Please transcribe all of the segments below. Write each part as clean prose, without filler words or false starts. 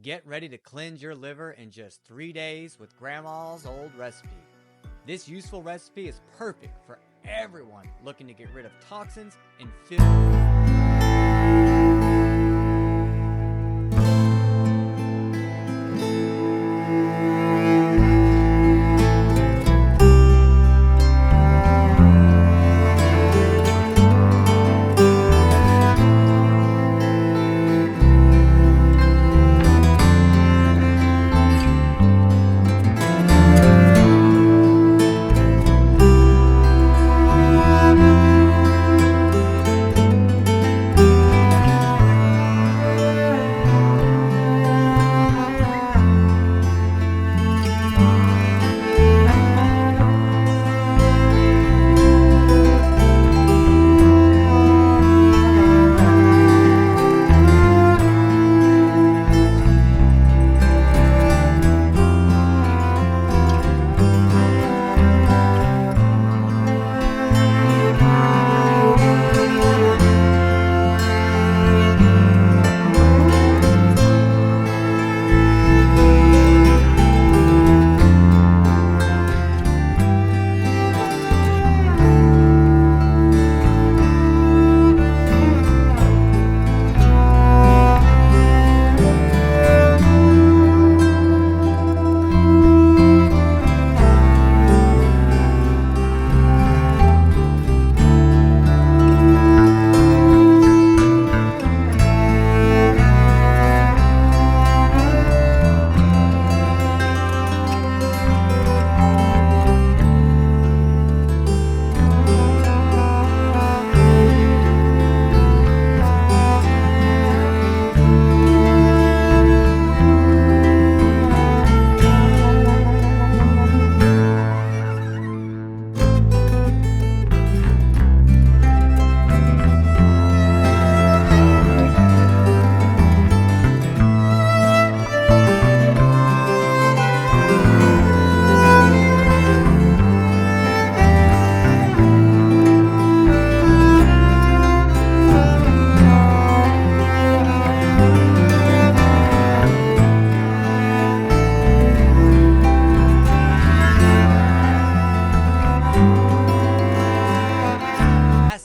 Get ready to cleanse your liver in just 3 days with Grandma's old recipe. This useful recipe is perfect for everyone looking to get rid of toxins and feel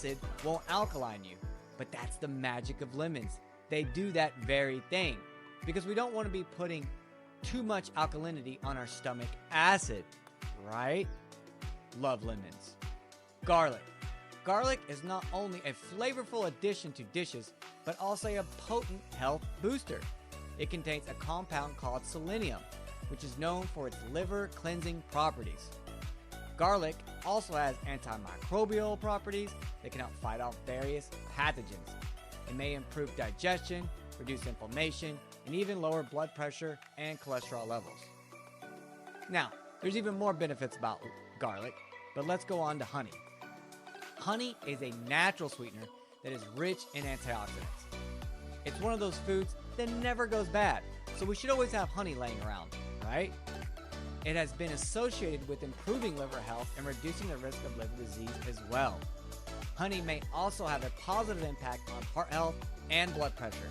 acid won't alkaline you, but that's the magic of lemons. They do that very thing because we don't want to be putting too much alkalinity on our stomach acid, right? Love lemons. Garlic. Garlic is not only a flavorful addition to dishes, but also a potent health booster. It contains a compound called selenium, which is known for its liver cleansing properties. Garlic also has antimicrobial properties that can help fight off various pathogens. It may improve digestion, reduce inflammation, and even lower blood pressure and cholesterol levels. Now, there's even more benefits about garlic, but let's go on to honey. Honey is a natural sweetener that is rich in antioxidants. It's one of those foods that never goes bad, so we should always have honey laying around, right? It has been associated with improving liver health and reducing the risk of liver disease as well. Honey may also have a positive impact on heart health and blood pressure.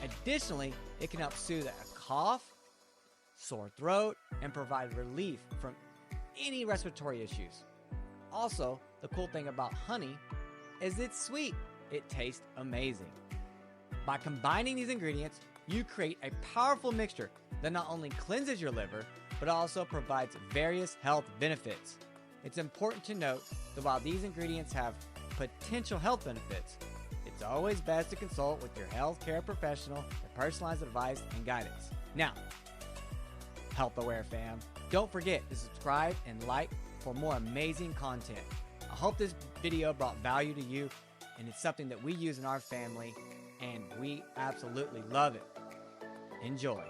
Additionally, it can help soothe a cough, sore throat, and provide relief from any respiratory issues. Also, the cool thing about honey is it's sweet. It tastes amazing. By combining these ingredients, you create a powerful mixture that not only cleanses your liver, but also provides various health benefits. It's important to note that while these ingredients have potential health benefits, it's always best to consult with your healthcare professional for personalized advice and guidance. Now, Health Aware fam, don't forget to subscribe and like for more amazing content. I hope this video brought value to you, and it's something that we use in our family, and we absolutely love it. Enjoy.